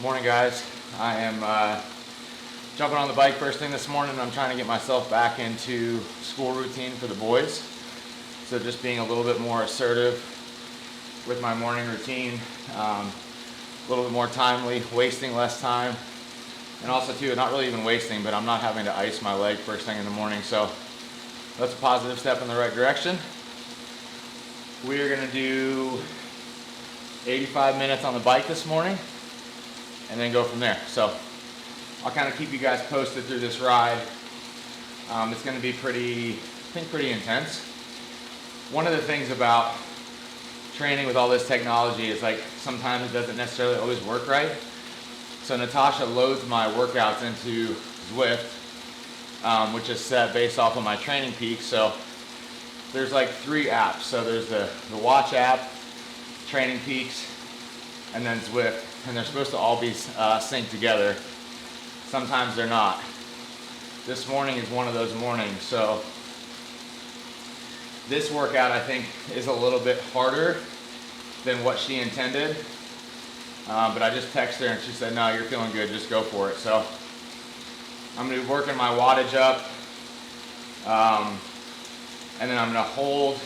Morning, guys. I am jumping on the bike first thing this morning. I'm trying to get myself back into school routine for the boys. So just being a little bit more assertive with my morning routine, a little bit more timely, wasting less time. And also too, not really even wasting, but I'm not having to ice my leg first thing in the morning. So that's a positive step in the right direction. We are gonna do 85 minutes on the bike this morning and then go from there. So I'll kind of keep you guys posted through this ride. It's gonna be pretty intense. One of the things about training with all this technology is like sometimes it doesn't necessarily always work right. So Natasha loads my workouts into Zwift, which is set based off of my training peaks. So there's like 3 apps. So there's the watch app, training peaks, and then Zwift. And they're supposed to all be synced together. Sometimes they're not. This morning is one of those mornings. So this workout, I think, is a little bit harder than what she intended. But I just texted her and she said, no, you're feeling good, just go for it. So I'm gonna be working my wattage up. And then I'm gonna hold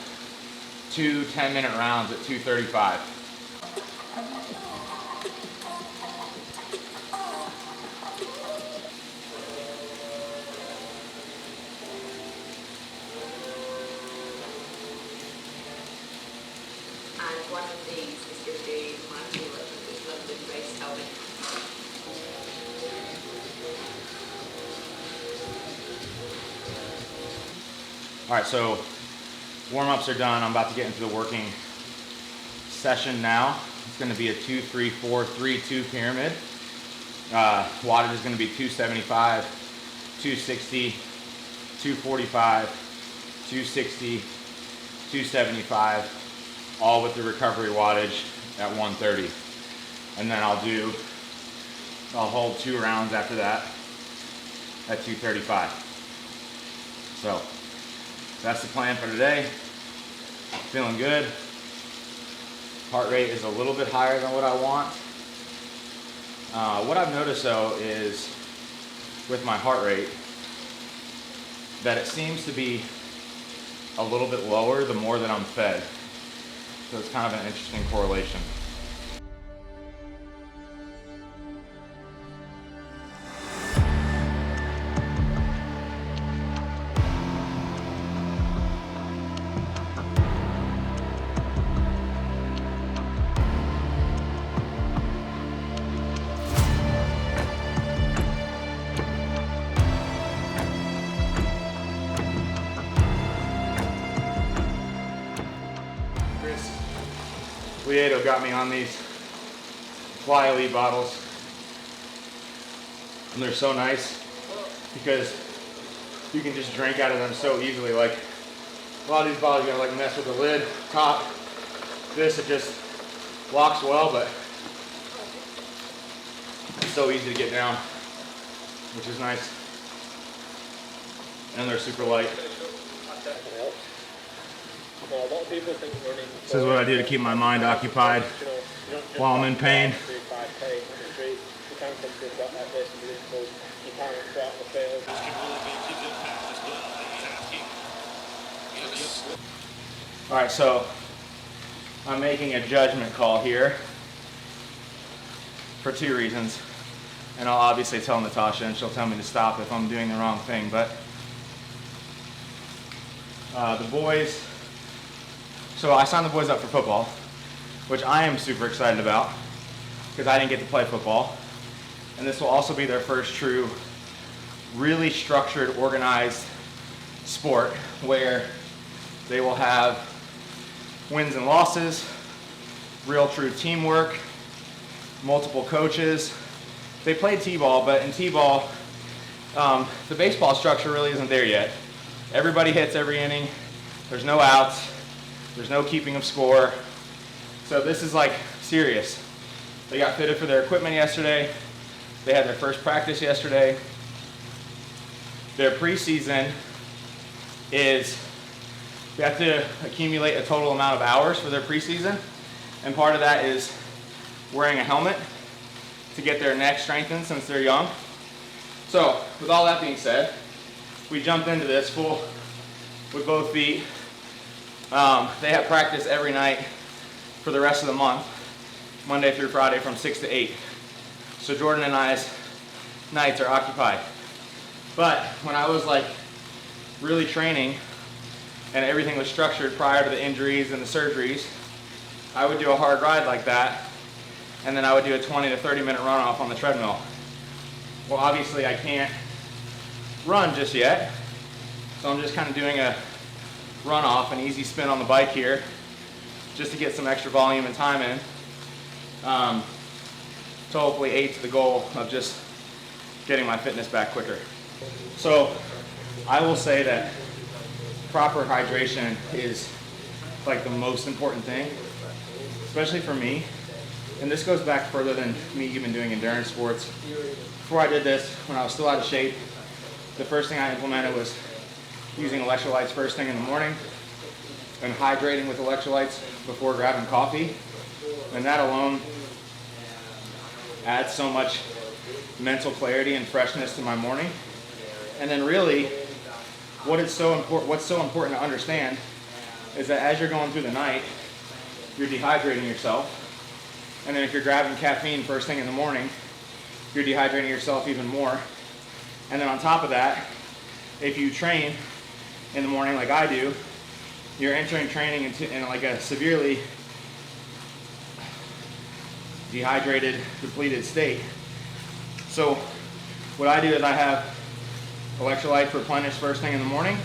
2 10-minute rounds at 235. And one of these is going to be my favourite, which is London race helmet. All right, so warm-ups are done. I'm about to get into the working session now. It's gonna be a 2-3-4-3-2 pyramid. Wattage is gonna be 275, 260, 245, 260, 275. All with the recovery wattage at 130. And then I'll hold 2 rounds after that at 235. So that's the plan for today. Feeling good. Heart rate is a little bit higher than what I want. What I've noticed though is with my heart rate that it seems to be a little bit lower the more that I'm fed. So it's kind of an interesting correlation. Lieto got me on these Fly Elite bottles, and they're so nice because you can just drink out of them so easily. Like a lot of these bottles, you gotta like mess with the lid, top. This, it just locks well, but it's so easy to get down, which is nice. And they're super light. This is what I do to keep my mind occupied while I'm in pain. All right, so I'm making a judgment call here for 2 reasons. And I'll obviously tell Natasha and she'll tell me to stop if I'm doing the wrong thing. But the boys, so I signed the boys up for football, which I am super excited about because I didn't get to play football. And this will also be their first true, really structured, organized sport where they will have wins and losses, real true teamwork, multiple coaches. They played t-ball, but in t-ball, the baseball structure really isn't there yet. Everybody hits every inning. There's no outs. There's no keeping of score. So this is like serious. They got fitted for their equipment yesterday. They had their first practice yesterday. Their preseason is, they have to accumulate a total amount of hours for their preseason. And part of that is wearing a helmet to get their neck strengthened since they're young. So with all that being said, we jumped into this full with both feet. They have practice every night for the rest of the month, Monday through Friday from 6 to 8. So Jordan and I's nights are occupied. But when I was like really training and everything was structured prior to the injuries and the surgeries, I would do a hard ride like that, and then I would do a 20 to 30 minute runoff on the treadmill. Well, obviously I can't run just yet, so I'm just kind of doing a runoff, an easy spin on the bike here, just to get some extra volume and time in, to hopefully aid to the goal of just getting my fitness back quicker. So I will say that proper hydration is like the most important thing, especially for me. And this goes back further than me even doing endurance sports. Before I did this, when I was still out of shape, the first thing I implemented was using electrolytes first thing in the morning and hydrating with electrolytes before grabbing coffee. And that alone adds so much mental clarity and freshness to my morning. And then really, what's so important to understand is that as you're going through the night, you're dehydrating yourself. And then if you're grabbing caffeine first thing in the morning, you're dehydrating yourself even more. And then on top of that, if you train in the morning like I do, you're entering training in like a severely dehydrated, depleted state. So what I do is I have electrolytes replenished first thing in the morning,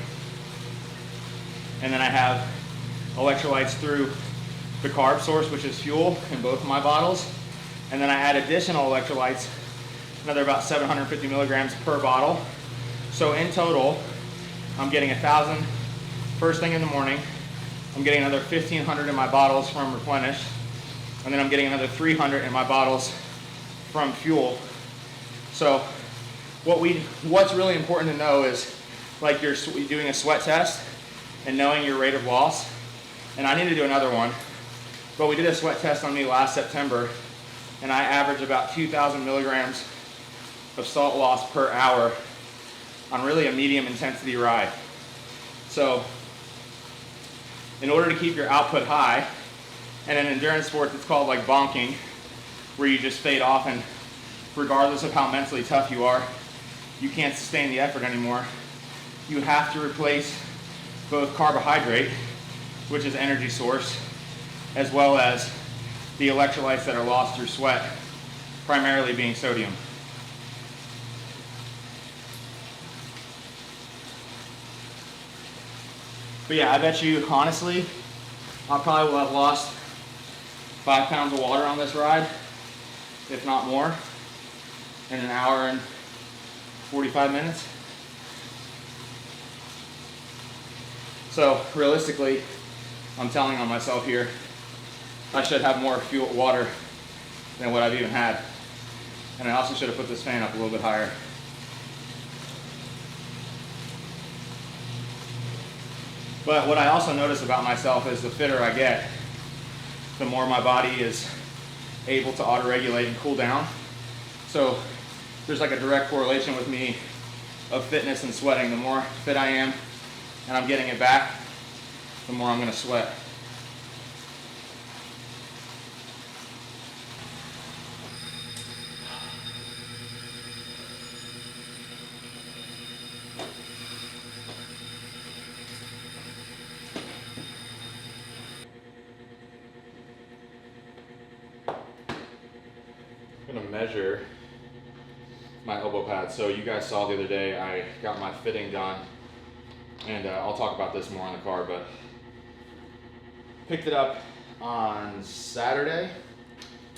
and then I have electrolytes through the carb source, which is fuel, in both of my bottles, and then I add additional electrolytes, another about 750 milligrams per bottle. So in total, I'm getting 1,000 first thing in the morning, I'm getting another 1,500 in my bottles from replenished, and then I'm getting another 300 in my bottles from fuel. So what's really important to know is, like, you're doing a sweat test and knowing your rate of loss. And I need to do another one, but we did a sweat test on me last September, and I averaged about 2,000 milligrams of salt loss per hour on really a medium intensity ride. So in order to keep your output high, and in endurance sports it's called like bonking, where you just fade off, and regardless of how mentally tough you are, you can't sustain the effort anymore. You have to replace both carbohydrate, which is energy source, as well as the electrolytes that are lost through sweat, primarily being sodium. But yeah, I bet you, honestly, I probably will have lost 5 pounds of water on this ride, if not more, in an hour and 45 minutes. So realistically, I'm telling on myself here, I should have more water than what I've even had. And I also should have put this fan up a little bit higher. But what I also notice about myself is the fitter I get, the more my body is able to auto-regulate and cool down. So there's like a direct correlation with me of fitness and sweating. The more fit I am and I'm getting it back, the more I'm going to sweat. I'm going to measure my elbow pad. So you guys saw the other day I got my fitting done, and I'll talk about this more on the car, but picked it up on Saturday.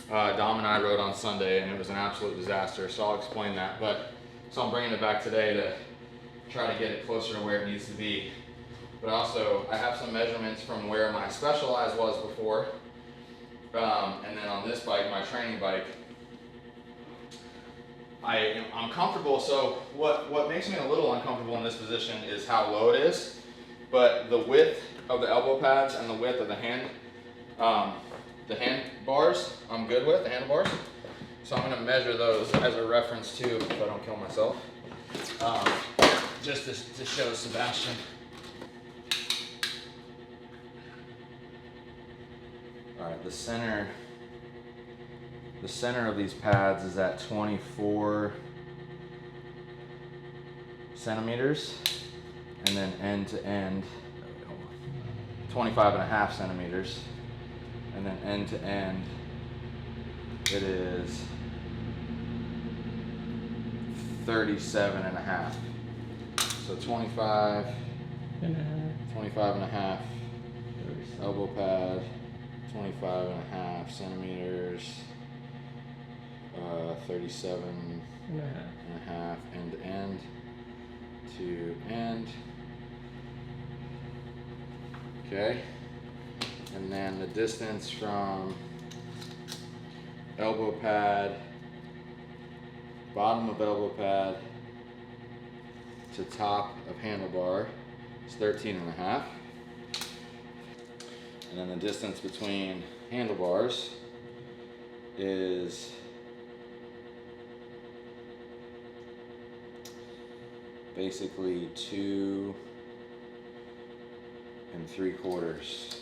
Dom and I rode on Sunday, and it was an absolute disaster, so I'll explain that. But so I'm bringing it back today to try to get it closer to where it needs to be. But also I have some measurements from where my Specialized was before, and then on this bike, my training bike, I'm comfortable. So what makes me a little uncomfortable in this position is how low it is, but the width of the elbow pads and the width of the handbars, I'm good with, the handlebars. So I'm gonna measure those as a reference too, if I don't kill myself. Just to show Sebastian. All right, the center of these pads is at 24 centimeters, and then end to end, 25.5 centimeters, and then end to end, it is 37.5. So 25 and a half, elbow pad, 25.5 centimeters, 37.5 end to end to end. Okay, and then the distance from elbow pad, bottom of elbow pad to top of handlebar is 13.5. And then the distance between handlebars is basically 2 3/4.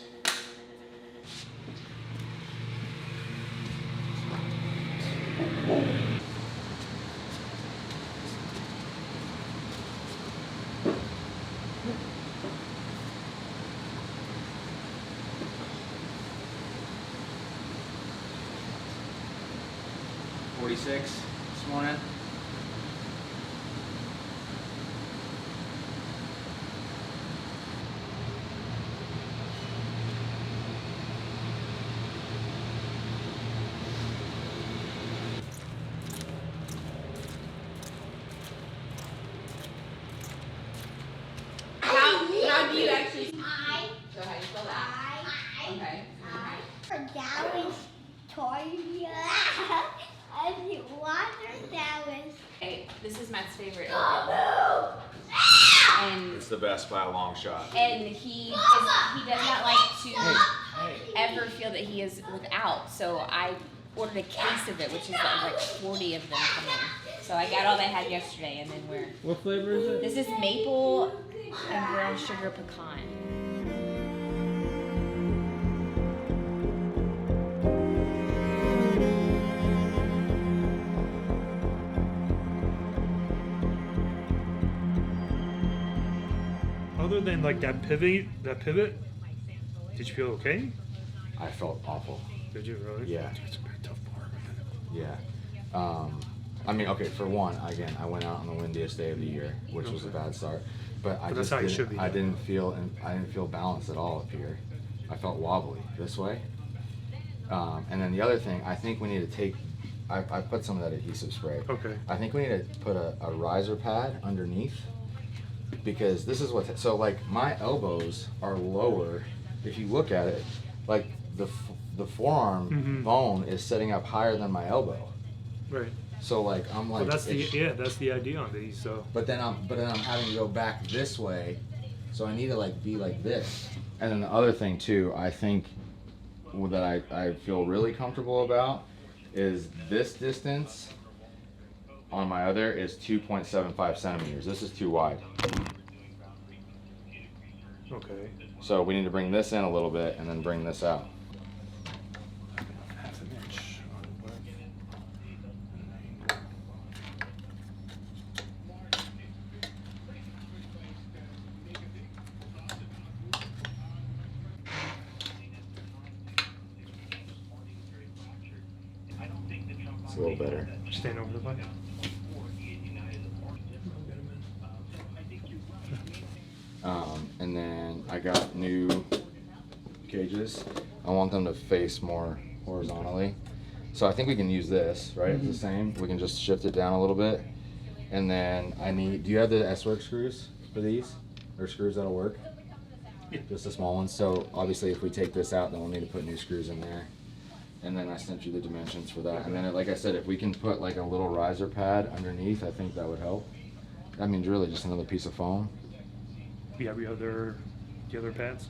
$46 this morning. How do you actually? I. So how do you spell that? Okay. That was Toya. And the water that was. Hey, this is Matt's favorite elbow. And It's the best by a long shot. he does not like to ever feel that he is without. So I ordered a case of it, which is like 40 of them coming. So I got all they had yesterday, and then What flavor is it? this is maple and brown sugar pecan. Other than like that pivot, did you feel okay? I felt awful. Did you really? Yeah. It's a pretty tough part, man. Yeah. I mean, okay, for one, again, I went out on the windiest day of the year, which was a bad start. But I But that's just how you didn't, should be I doing didn't feel balanced at all up here. I felt wobbly this way. And then the other thing, I think we need to take. I put some of that adhesive spray. Okay. I think we need to put a riser pad underneath, because this is what. So like my elbows are lower. If you look at it, like the forearm bone is setting up higher than my elbow. Right. So like I'm like. Well, that's the idea on these. So. But then I'm having to go back this way, so I need to like be like this. And then the other thing too, I think that I feel really comfortable about is this distance on my other is 2.75 centimeters. This is too wide. Okay. So we need to bring this in a little bit and then bring this out. Half an inch on width. It's a little better. Stand over the bike. And then I got new cages. I want them to face more horizontally. So I think we can use this, right? It's the same. We can just shift it down a little bit. And then do you have the S-Work screws for these? Or screws that'll work? Yeah. Just the small ones. So obviously if we take this out, then we'll need to put new screws in there. And then I sent you the dimensions for that. And then, like I said, if we can put like a little riser pad underneath, I think that would help. That means really just another piece of foam. Do you have the other pads?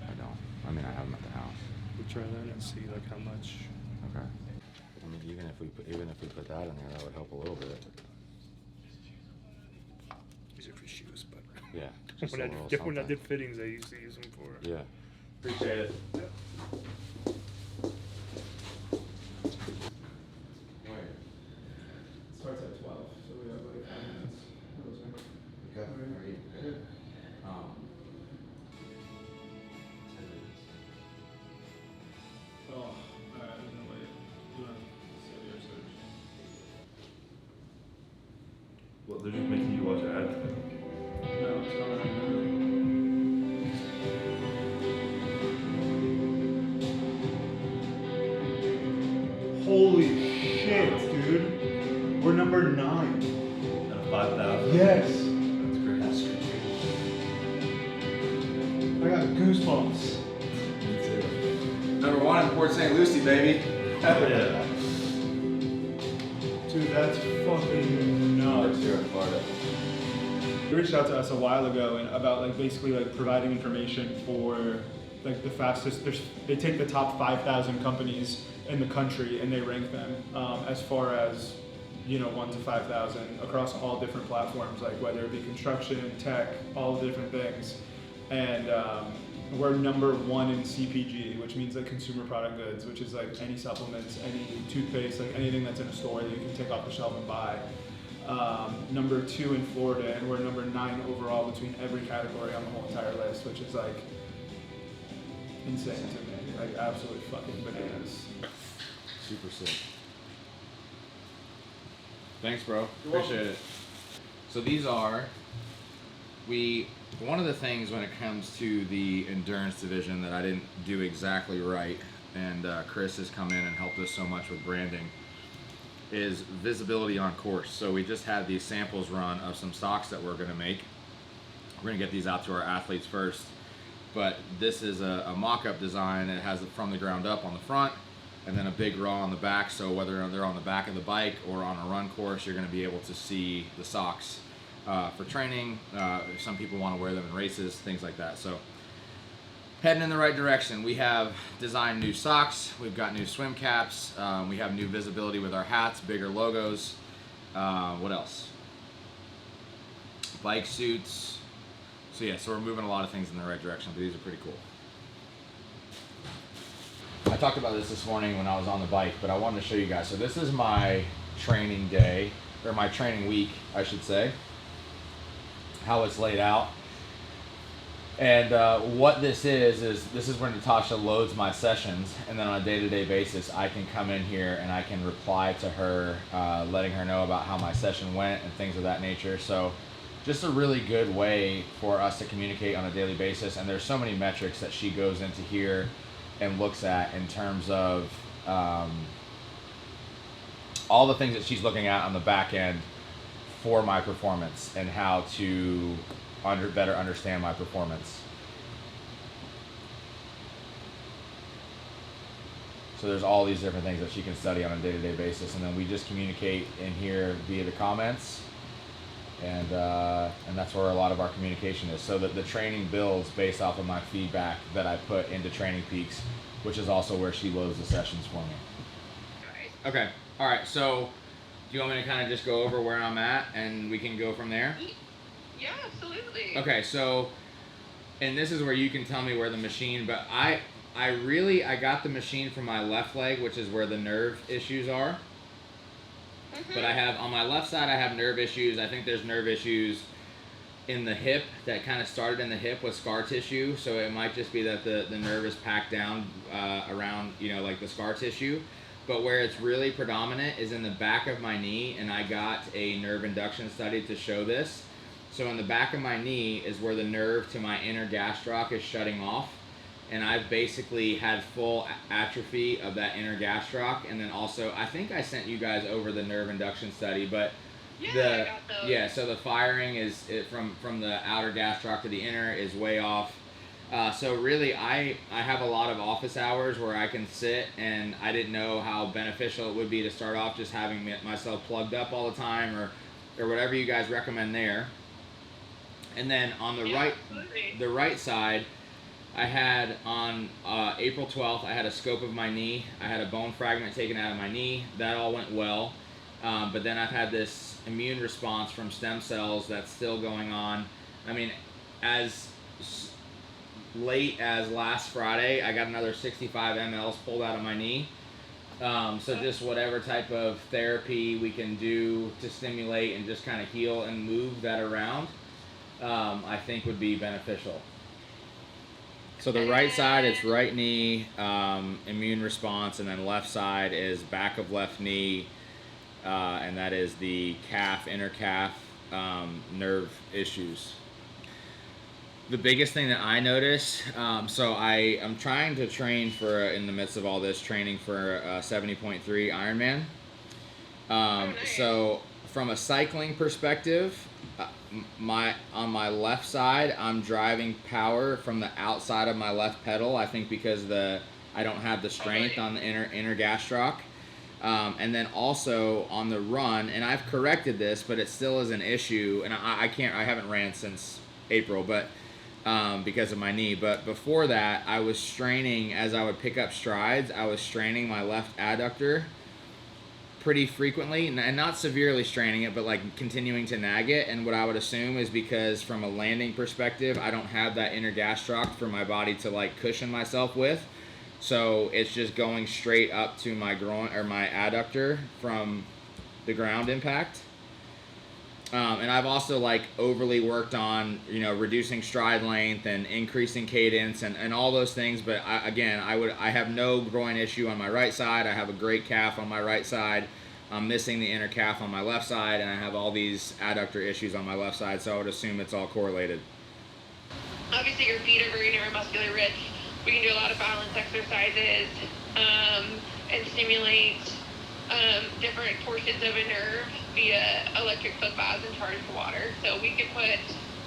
I don't. I mean, I have them at the house. We'll try that and see like how much. Okay. I'm mean, even if we put that in there, that would help a little bit. These are for shoes, but Yeah. Just a little when I something. did fittings, I used to use them for. Yeah. Appreciate it. Yep. Starts at 12, so we have like 5 minutes. Okay. Are you good? Oh, alright, there's no way. You want to save your search. Well, they're just making you watch an ad. No, it's coming right now. Holy shit, dude. We're number 9. Out of 5,000. Yes. That's great. I got goosebumps. Me too. Number 1 in Port St. Lucie, baby. Yeah. Dude, that's fucking nuts. Here in Florida. They reached out to us a while ago and about like basically like providing information for like the fastest. They take the top 5,000 companies in the country and they rank them as far as 1 to 5,000 across all different platforms, like whether it be construction, tech, all the different things. And we're number 1 in CPG, which means like consumer product goods, which is like any supplements, any toothpaste, like anything that's in a store that you can take off the shelf and buy. Number 2 in Florida, and we're number 9 overall between every category on the whole entire list, which is like insane to me, like absolutely fucking bananas. Super sick. Thanks, bro. Appreciate it. So these are, one of the things when it comes to the endurance division that I didn't do exactly right, and Chris has come in and helped us so much with branding, is visibility on course. So we just had these samples run of some socks that we're gonna make. We're gonna get these out to our athletes first, but this is a mock-up design. It has it from the ground up on the front, and then a big raw on the back, so whether they're on the back of the bike or on a run course, you're gonna be able to see the socks for training. If some people wanna wear them in races, things like that. So heading in the right direction. We have designed new socks, we've got new swim caps, we have new visibility with our hats, bigger logos. What else? Bike suits. So yeah, so we're moving a lot of things in the right direction, but these are pretty cool. I talked about this morning when I was on the bike, but I wanted to show you guys. So this is my training day, or my training week, I should say. How it's laid out. And what this is where Natasha loads my sessions, and then on a day-to-day basis, I can come in here and I can reply to her, letting her know about how my session went and things of that nature. So just a really good way for us to communicate on a daily basis. And there's so many metrics that she goes into here and looks at in terms of all the things that she's looking at on the back end for my performance and how to better understand my performance. So there's all these different things that she can study on a day-to-day basis, and then we just communicate in here via the comments, and that's where a lot of our communication is. So that the training builds based off of my feedback that I put into Training Peaks, which is also where she loads the sessions for me. Okay, all right. So do you want me to kind of just go over where I'm at, and we can go from there? Yeah, absolutely. Okay, so, and this is where you can tell me where the machine, but I got the machine from my left leg, which is where the nerve issues are. But I have, on my left side, I have nerve issues. I think there's nerve issues in the hip that kind of started in the hip with scar tissue. So it might just be that the nerve is packed down around, like the scar tissue. But where it's really predominant is in the back of my knee, and I got a nerve induction study to show this. So in the back of my knee is where the nerve to my inner gastroc is shutting off. And I've basically had full atrophy of that inner gastroc. And then also, I think I sent you guys over the nerve induction study, but I got those. so the firing is from the outer gastroc to the inner is way off. So really, I have a lot of office hours where I can sit, and I didn't know how beneficial it would be to start off just having myself plugged up all the time, or whatever you guys recommend there. And then on the right side, I had on April 12th, I had a scope of my knee. I had a bone fragment taken out of my knee. That all went well. But then I've had this immune response from stem cells that's still going on. I mean, as late as last Friday, I got another 65 mLs pulled out of my knee. So just whatever type of therapy we can do to stimulate and just kind of heal and move that around, I think would be beneficial. So the right side, it's right knee, immune response, and then left side is back of left knee, and that is the calf, inner calf nerve issues. The biggest thing that I notice, so I'm trying to train for, in the midst of all this, training for 70.3 Ironman. So from a cycling perspective, on my left side, I'm driving power from the outside of my left pedal. I think because I don't have the strength on the inner gastroc. And then also on the run, and I've corrected this, but it still is an issue. And I haven't ran since April, but because of my knee. But before that, I was straining as I would pick up strides. I was straining my left adductor pretty frequently, and not severely straining it, but like continuing to nag it. And what I would assume is because from a landing perspective, I don't have that inner gastroc for my body to like cushion myself with. So it's just going straight up to my groin or my adductor from the ground impact. And I've also like overly worked on, reducing stride length and increasing cadence and all those things. But I have no groin issue on my right side. I have a great calf on my right side. I'm missing the inner calf on my left side, and I have all these adductor issues on my left side. So I would assume it's all correlated. Obviously, your feet are very neuromuscular rich. We can do a lot of balance exercises and stimulate different portions of a nerve via electric foot baths and charged water. So we could put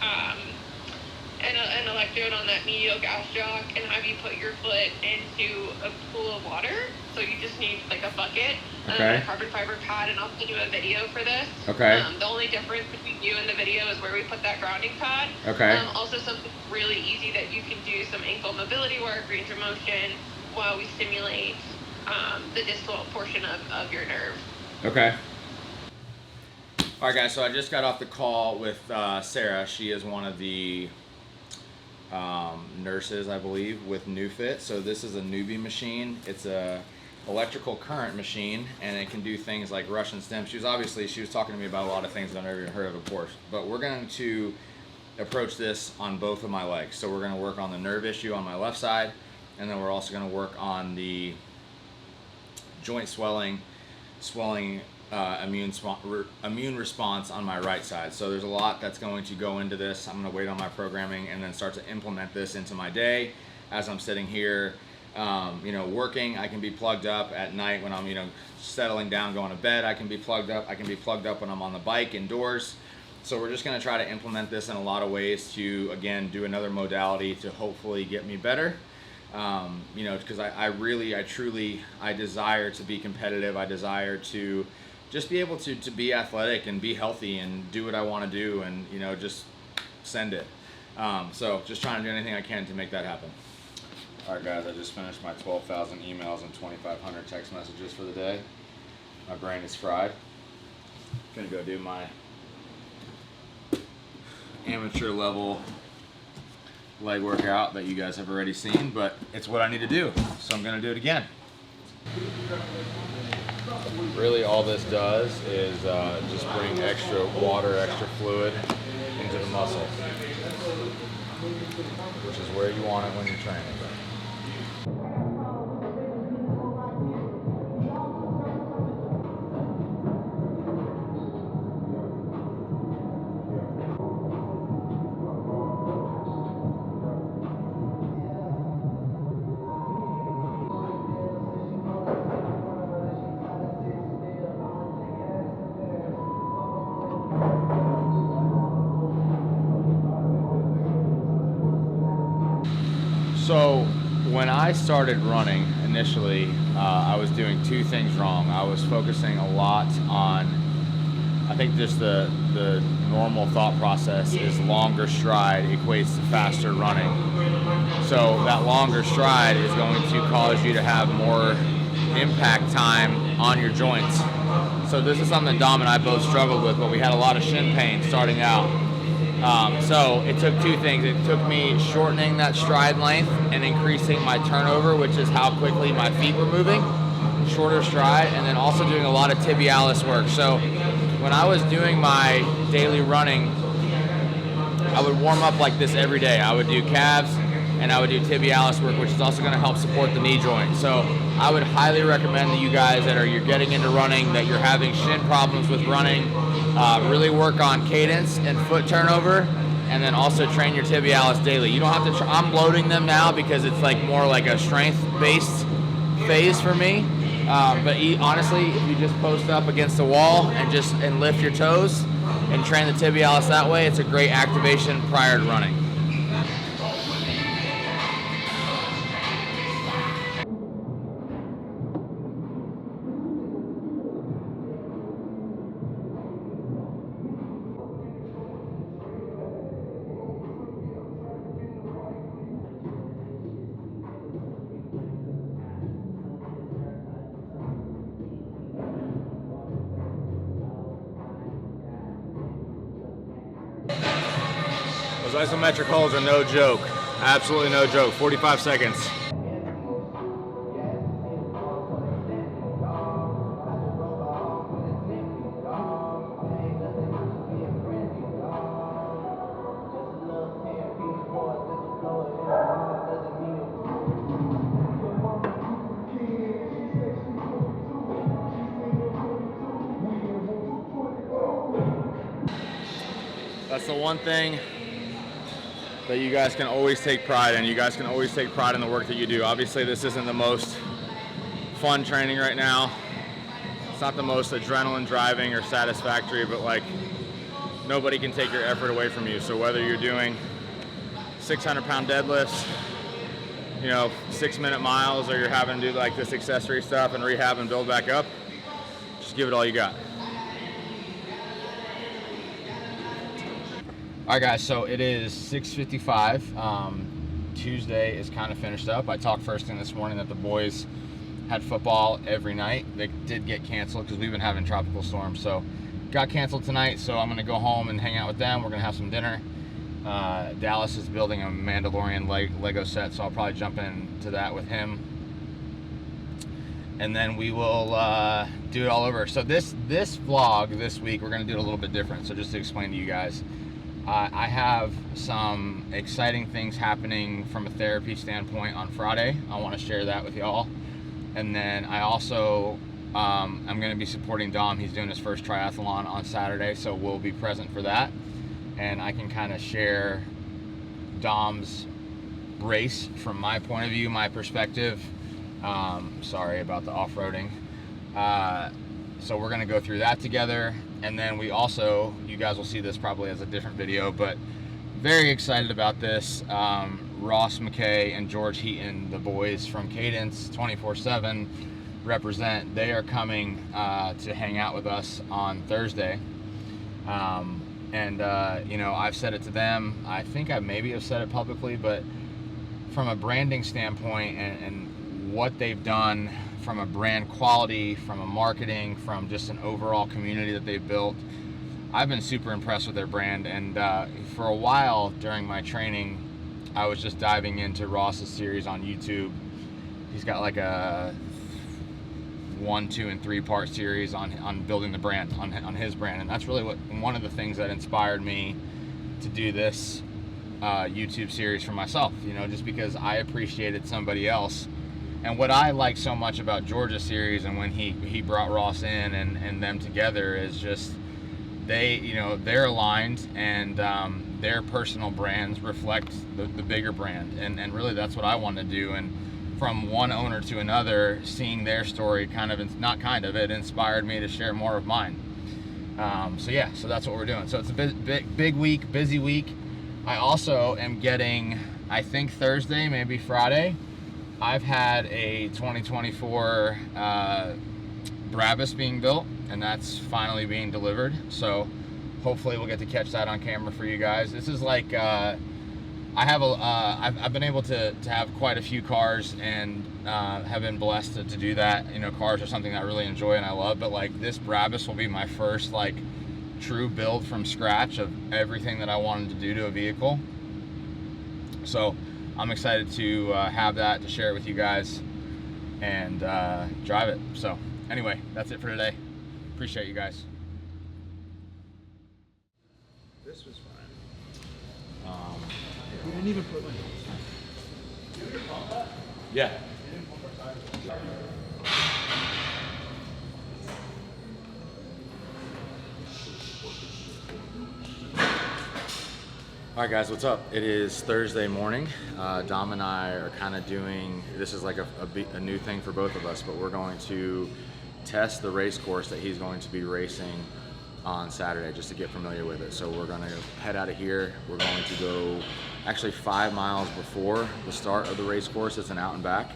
an electrode on that medial gastroc and have you put your foot into a pool of water. So you just need like a bucket, a carbon fiber pad, and I'll send you a video for this. Okay. The only difference between you and the video is where we put that grounding pad. Okay. Also something really easy that you can do some ankle mobility work, range of motion, while we stimulate the distal portion of your nerve. Okay. All right, guys, so I just got off the call with Sarah. She is one of the nurses, I believe, with NewFit. So this is a newbie machine. It's a electrical current machine, and it can do things like Russian stem. She was talking to me about a lot of things that I've never even heard of course. But we're going to approach this on both of my legs. So we're going to work on the nerve issue on my left side, and then we're also going to work on the joint swelling, immune response on my right side. So there's a lot that's going to go into this. I'm going to wait on my programming and then start to implement this into my day as I'm sitting here, working. I can be plugged up at night when I'm, settling down, going to bed. I can be plugged up. I can be plugged up when I'm on the bike indoors. So we're just going to try to implement this in a lot of ways to, again, do another modality to hopefully get me better. Because I desire to be competitive. I desire to just be able to be athletic and be healthy and do what I want to do and, just send it. So just trying to do anything I can to make that happen. All right, guys, I just finished my 12,000 emails and 2,500 text messages for the day. My brain is fried. Gonna go do my amateur level leg workout that you guys have already seen, but it's what I need to do, so I'm gonna do it again. Really all this does is just bring extra water, extra fluid into the muscle, which is where you want it when you're training. So when I started running initially, I was doing two things wrong. I was focusing a lot on I think just the normal thought process is longer stride equates to faster running. So that longer stride is going to cause you to have more impact time on your joints. So this is something Dom and I both struggled with, but we had a lot of shin pain starting out. So it took two things. It took me shortening that stride length and increasing my turnover, which is how quickly my feet were moving, shorter stride, and then also doing a lot of tibialis work. So when I was doing my daily running, I would warm up like this every day. I would do calves and I would do tibialis work, which is also going to help support the knee joint. So I would highly recommend that you guys you're getting into running, that you're having shin problems with running, really work on cadence and foot turnover, and then also train your tibialis daily. You don't have to, I'm loading them now because it's like more like a strength-based phase for me. But honestly, if you just post up against the wall and lift your toes and train the tibialis that way, it's a great activation prior to running. Those isometric holds are no joke. Absolutely no joke. 45 seconds. That's the one thing that you guys can always take pride in. You guys can always take pride in the work that you do. Obviously, this isn't the most fun training right now. It's not the most adrenaline driving or satisfactory, but like nobody can take your effort away from you. So whether you're doing 600-pound deadlifts, 6-minute miles, or you're having to do like this accessory stuff and rehab and build back up, just give it all you got. All right, guys, so it is 6:55. Tuesday is kind of finished up. I talked first thing this morning that the boys had football every night. They did get canceled because we've been having tropical storms. So got canceled tonight, so I'm going to go home and hang out with them. We're going to have some dinner. Dallas is building a Mandalorian Lego set, so I'll probably jump into that with him. And then we will do it all over. So this vlog this week, we're going to do it a little bit different. So just to explain to you guys, I have some exciting things happening from a therapy standpoint on Friday. I want to share that with y'all. And then I also, I'm going to be supporting Dom. He's doing his first triathlon on Saturday, so we'll be present for that. And I can kind of share Dom's race from my point of view, my perspective. Sorry about the off-roading. So we're going to go through that together. And then we also, you guys will see this probably as a different video, but very excited about this. Ross McKay and George Heaton, the boys from Cadence 24/7 represent. They are coming to hang out with us on Thursday. I've said it to them. I think I maybe have said it publicly, but from a branding standpoint and what they've done from a brand quality, from a marketing, from just an overall community that they've built, I've been super impressed with their brand. And for a while during my training, I was just diving into Ross's series on YouTube. He's got like a 1, 2, and 3 part series on building the brand, on his brand. And that's really one of the things that inspired me to do this YouTube series for myself, just because I appreciated somebody else. And what I like so much about George's series and when he brought Ross in and them together is just they're aligned, and their personal brands reflect the bigger brand. And really that's what I want to do. And from one owner to another, seeing their story it inspired me to share more of mine. So that's what we're doing. So it's a big week, busy week. I also am getting, I think Thursday, maybe Friday, I've had a 2024 Brabus being built, and that's finally being delivered. So hopefully we'll get to catch that on camera for you guys. This is like I've been able to have quite a few cars and have been blessed to do that. You know, cars are something that I really enjoy and I love, but like this Brabus will be my first like true build from scratch of everything that I wanted to do to a vehicle. So I'm excited to have that, to share it with you guys and drive it. So anyway, that's it for today. Appreciate you guys. This was fine. We didn't even put like. Yeah. All right, guys, what's up? It is Thursday morning. Dom and I are kind of doing, this is like a new thing for both of us, but we're going to test the race course that he's going to be racing on Saturday, just to get familiar with it. So we're gonna head out of here. We're going to go actually 5 miles before the start of the race course. It's an out and back.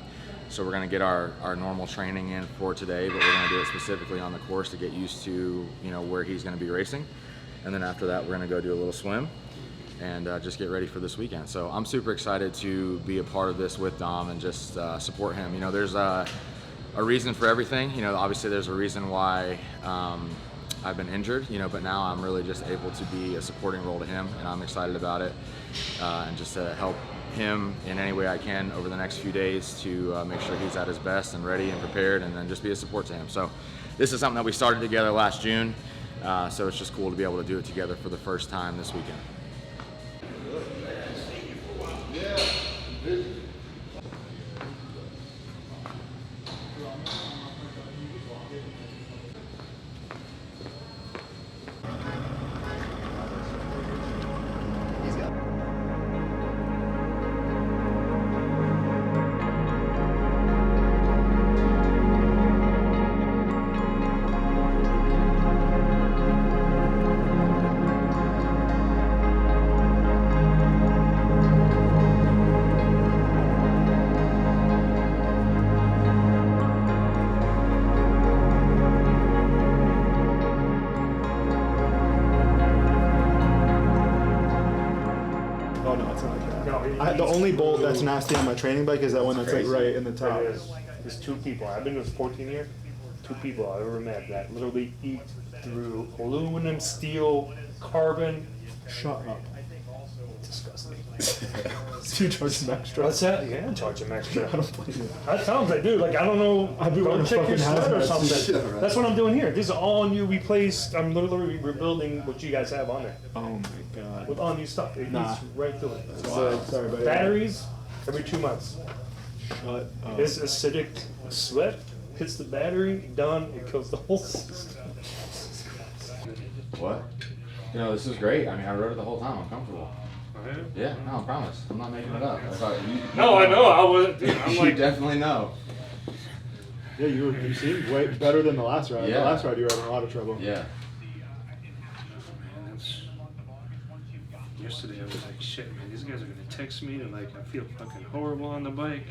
So we're gonna get our normal training in for today, but we're gonna do it specifically on the course to get used to, you know, where he's gonna be racing. And then after that, we're gonna go do a little swim and just get ready for this weekend. So I'm super excited to be a part of this with Dom and just support him. You know, there's a reason for everything. You know, obviously there's a reason why I've been injured, you know, but now I'm really just able to be a supporting role to him, and I'm excited about it, and just to help him in any way I can over the next few days to make sure he's at his best and ready and prepared, and then just be a support to him. So this is something that we started together last June, so it's just cool to be able to do it together for the first time this weekend. Oh no, it's not like that. The only bolt that's nasty on my training bike is that one that's like right in the top. There's two people. I've been doing this 14 years. 2 people I've ever met that literally eat through aluminum, steel, carbon. Shut up. Disgusting. Do you charge some extra? What's that? Yeah, charge them extra. I don't believe it. That sounds like, dude, like, I don't know. I'd be wearing Go a check your fucking sled or hazmat something. suit. Yeah, right. That's what I'm doing here. This is all new, replaced. I'm literally rebuilding what you guys have on there. Oh my god. With all new stuff. It Nah. eats right through it. Sorry, buddy. Batteries, every 2 months. Shut up. This acidic sweat hits the battery, done, it kills the whole system. What? You know, this is great. I mean, I rode it the whole time. I'm comfortable. Yeah, no, I promise. I'm not making it up. I thought you, No, I know. I was. Dude, I'm you like, definitely know. Yeah, you seemed way better than the last ride. Yeah. The last ride you were having a lot of trouble. Yeah. yesterday I was like, shit, man, these guys are gonna text me and like I feel fucking horrible on the bike.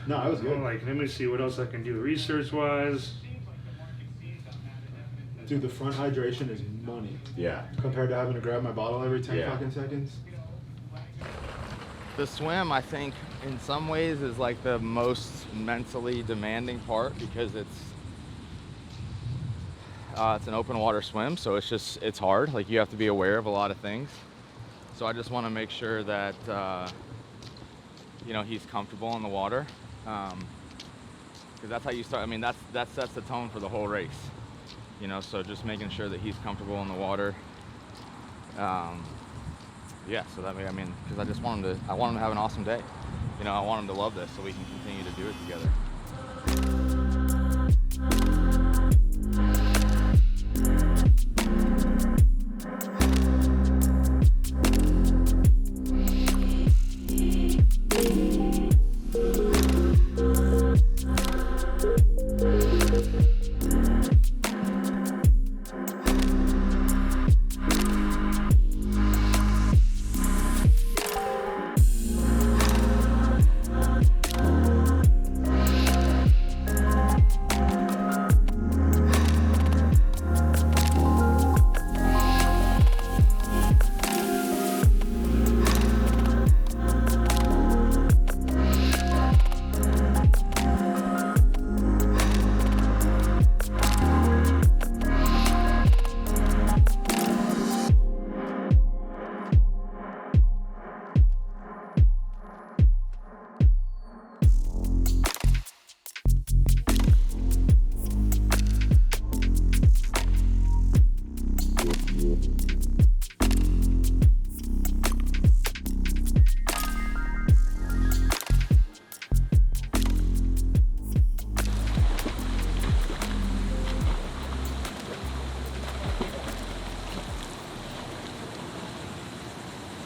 No, I was good. I'm like, let me see what else I can do research wise. Dude, the front hydration is money Yeah. compared to having to grab my bottle every 10 Yeah. fucking seconds. The swim, I think, in some ways is like the most mentally demanding part because it's an open water swim, so it's hard. Like you have to be aware of a lot of things. So I just want to make sure that you know, he's comfortable in the water, because that's how you start. I mean, that sets the tone for the whole race. You know, so just making sure that he's comfortable in the water. Yeah, so that way, I mean, because I just want him to have an awesome day. You know, I want him to love this so we can continue to do it together.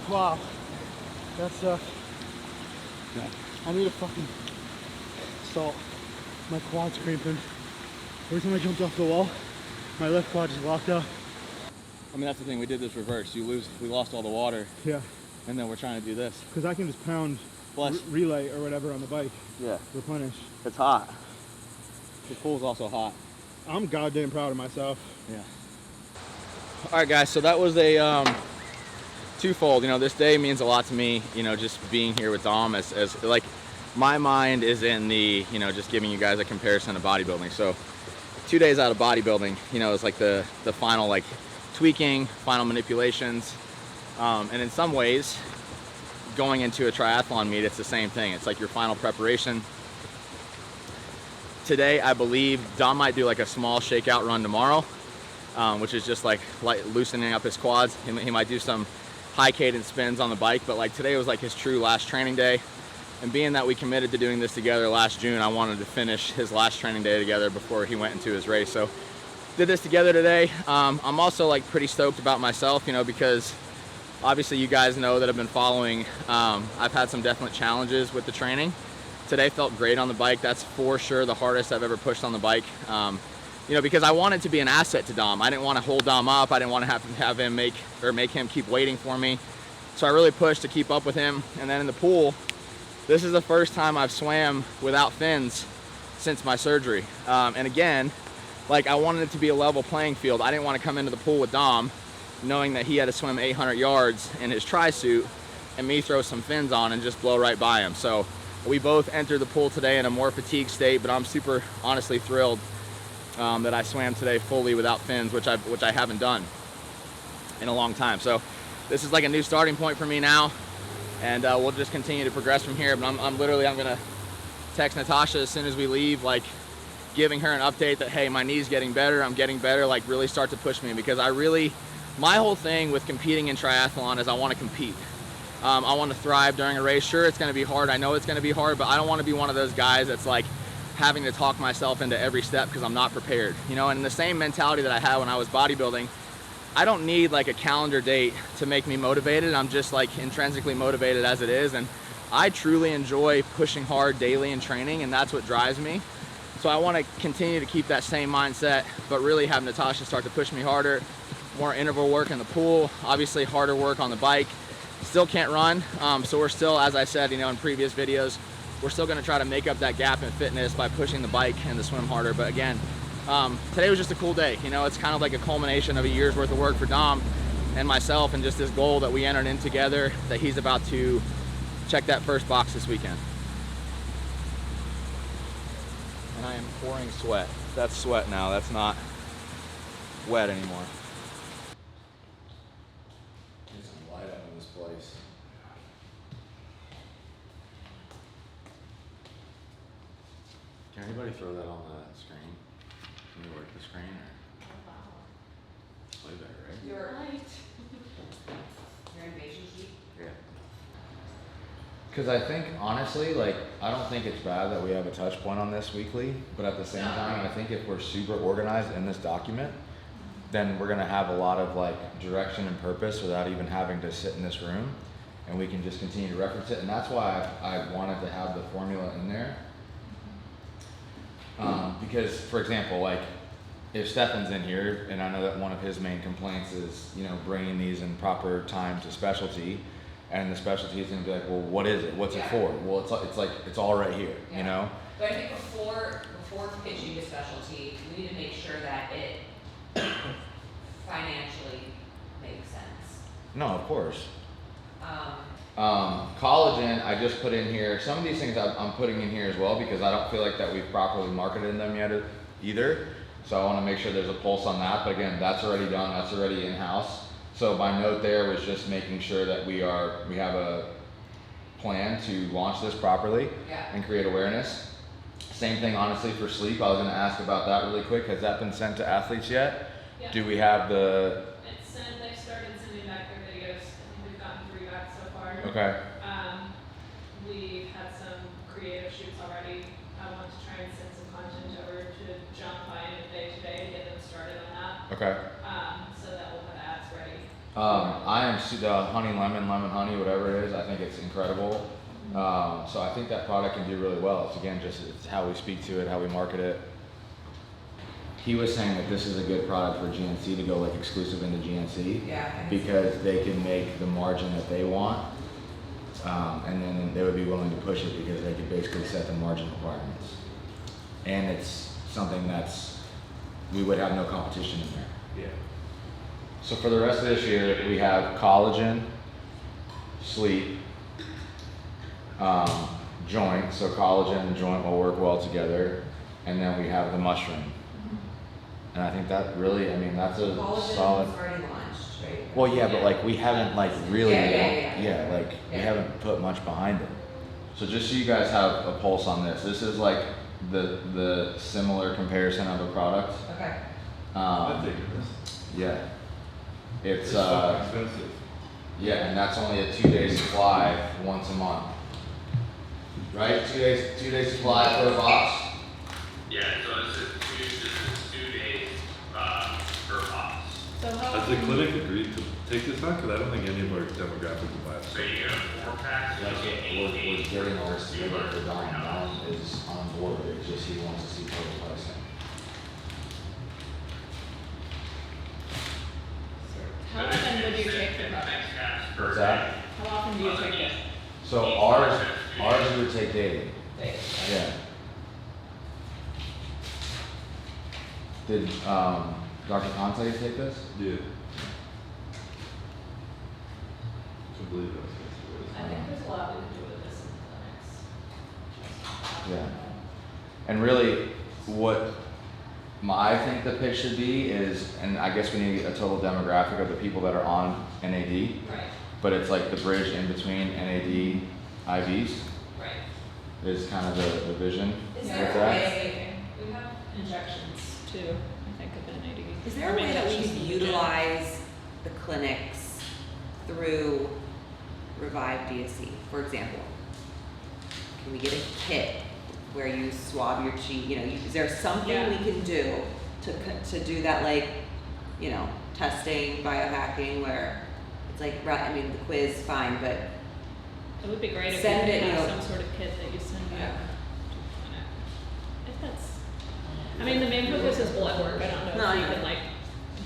Wow, that sucks. I need a fucking salt. My quad's cramping. Every time I jumped off the wall, my left quad just locked up. I mean, that's the thing. We did this reverse. We lost all the water, Yeah, and then we're trying to do this. because I can just pound Plus, relay or whatever on the bike, yeah, replenish. it's hot. The pool's also hot. I'm goddamn proud of myself. Yeah. All right, guys. So that was a twofold. You know, this day means a lot to me. You know, just being here with Dom as like my mind is in the, you know, just giving you guys a comparison to bodybuilding. So 2 days out of bodybuilding, you know, it's like the final like tweaking, final manipulations, and in some ways, going into a triathlon meet, it's the same thing. It's like your final preparation. Today, I believe Dom might do like a small shakeout run tomorrow, which is just like loosening up his quads. He might do some high cadence spins on the bike, but like today was like his true last training day. And being that we committed to doing this together last June, I wanted to finish his last training day together before he went into his race. So did this together today. I'm also like pretty stoked about myself, you know, because obviously you guys know that have been following. I've had some definite challenges with the training. Today felt great on the bike. That's for sure the hardest I've ever pushed on the bike. You know, because I wanted to be an asset to Dom. I didn't want to hold Dom up. I didn't want to have him make him keep waiting for me. So I really pushed to keep up with him. And then in the pool, this is the first time I've swam without fins since my surgery. And again, like I wanted it to be a level playing field. I didn't want to come into the pool with Dom knowing that he had to swim 800 yards in his tri-suit and me throw some fins on and just blow right by him. So we both entered the pool today in a more fatigued state, but I'm super honestly thrilled that I swam today fully without fins, which I haven't done in a long time. So this is like a new starting point for me now, and we'll just continue to progress from here. But I'm gonna text Natasha as soon as we leave, like giving her an update that, hey, my knee's getting better, I'm getting better, like really start to push me, because my whole thing with competing in triathlon is I want to compete. I want to thrive during a race. Sure, it's going to be hard. I know it's going to be hard, but I don't want to be one of those guys that's like having to talk myself into every step because I'm not prepared. You know, and the same mentality that I had when I was bodybuilding, I don't need like a calendar date to make me motivated. I'm just like intrinsically motivated as it is. And I truly enjoy pushing hard daily in training, and that's what drives me. So I want to continue to keep that same mindset, but really have Natasha start to push me harder, more interval work in the pool, obviously harder work on the bike. Still can't run, so we're still, as I said, you know, in previous videos, we're still going to try to make up that gap in fitness by pushing the bike and the swim harder. But again, today was just a cool day. You know, it's kind of like a culmination of a year's worth of work for Dom and myself, and just this goal that we entered in together, that he's about to check that first box this weekend. And I am pouring sweat. That's sweat now. That's not wet anymore. There's some light up in this place. Can anybody throw that on the screen? Can you work the screen? Or? Way better, right? Your information sheet. Yeah. Because I think, honestly, like, I don't think it's bad that we have a touch point on this weekly, but at the same time, I think if we're super organized in this document, then we're gonna have a lot of like direction and purpose without even having to sit in this room, and we can just continue to reference it. And that's why I wanted to have the formula in there. Because, for example, like if Stefan's in here, and I know that one of his main complaints is, you know, bringing these in proper time to specialty, and the specialty is gonna be like, well, what is it? What's it for? Well, it's like, it's all right here, you know? But I think before pitching a specialty, we need to make sure that it financially makes sense. No, of course. Collagen, I just put in here. Some of these things I'm putting in here as well, because I don't feel like that we've properly marketed them yet either. So I want to make sure there's a pulse on that. But again, that's already done. That's already in-house. So my note there was just making sure that we have a plan to launch this properly and create awareness. Same thing, honestly, for sleep. I was going to ask about that really quick. Has that been sent to athletes yet? Yeah. Do we have the... It's sent, they've started sending back their videos. I think we've gotten 3 back so far. Okay. We've had some creative shoots already. I want to try and send some content over to John by end of day today to get them started on that. Okay. So that we'll have ads ready. I am the honey lemon, lemon honey, whatever it is. I think it's incredible. So I think that product can do really well. It's again just it's how we speak to it, how we market it. He was saying that this is a good product for GNC to go like exclusive into GNC because they can make the margin that they want, and then they would be willing to push it because they could basically set the margin requirements. And it's something we would have no competition in there. Yeah. So for the rest of this year, we have collagen, sleep, joint. So collagen and joint will work well together, and then we have the mushroom. And I think that really, I mean, that's a Collagen solid. is already launched, right? Well, yeah, but like we haven't like really, Yeah. we haven't put much behind it. So just so you guys have a pulse on this, this is like the similar comparison of a product. Okay. I think it is. Yeah. It's fucking expensive. Yeah, and that's only a 2-day supply once a month. Right? 2 days supply per box. Yeah, so this is 2 days per box. So how Has the often- clinic agreed to take this on? Because I don't think any of our demographic will buy So it. you get a 4-pack. That's what we're getting all this together for Don. Don is on board, it's just he wants to see total pricing. How often would you take the product? What's that? How often do you take it? So ours you would take daily. Yeah. Did Dr. Khan tell you to take this? Yeah. I believe that's I think there's a lot we can do with this in clinics. Yeah. And really, what I think the pitch should be is, and I guess we need a total demographic of the people that are on NAD, Right, but it's like the bridge in between NAD IVs right. is kind of the vision Is with there a that. way, We have injections too, I think, of NAD. is there a way that we Injections could in the gym. utilize the clinics through Revive DSC, for example? Can we get a kit where you swab your cheek, is there something Yeah. we can do to do that, like, testing, biohacking, where it's like, the quiz, fine, but It would be great if you Send could it, have you know. some sort of kit that you send Yeah. back to the clinic. If that's, I mean, the main focus is blood work. I don't know No, I if you know. can like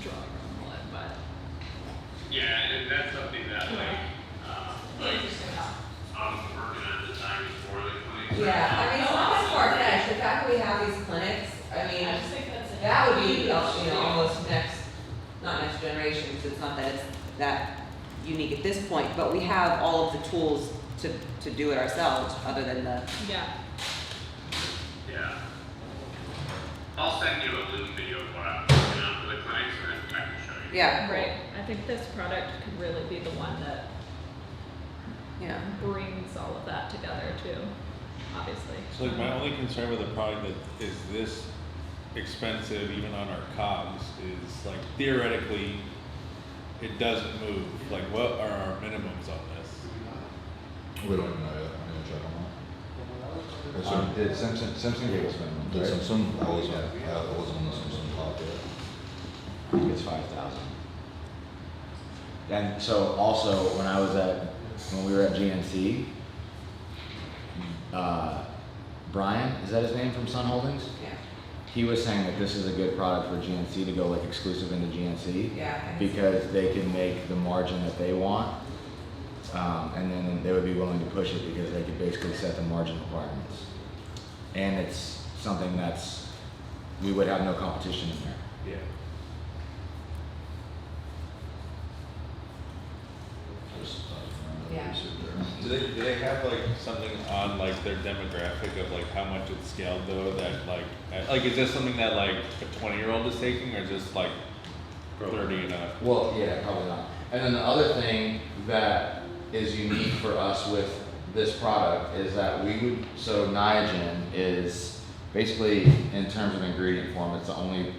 draw your own blood, but Yeah, and that's something that I'm working on designing for the clinic. it's not that far-fetched, the fact that we have these clinics, I just think that's that would be, almost not next generation, because it's not that it's that unique at this point, but we have all of the tools to do it ourselves, other than the, Yeah. Yeah. I'll send you a loop video of what I'm working on for the clinics and then I can show you. yeah. Right. I think this product could really be the one that Yeah. brings all of that together too, obviously. So like my only concern with a product that is this expensive, even on our COGS, is like theoretically, it doesn't move. Like what are our minimums on this? We don't even know yet. I'm gonna check on that. It's a- Did Simpson gave us minimum, Did right? Simpson? I wasn't on the Simpson top yet. I think it's 5,000. And so also when we were at GNC, Brian, is that his name from Sun Holdings? Yeah. He was saying that this is a good product for GNC to go like exclusive into GNC Yeah. because they can make the margin that they want, and then they would be willing to push it because they could basically set the margin requirements. And it's something we would have no competition in there. Yeah. Yeah. Do they have like something on like their demographic of like how much it's scaled though, that like is this something that like a 20-year-old is taking, or just like 30 and up? Well, yeah, probably not. And then the other thing that is unique for us with this product is that so Niagen is basically, in terms of ingredient form, it's the only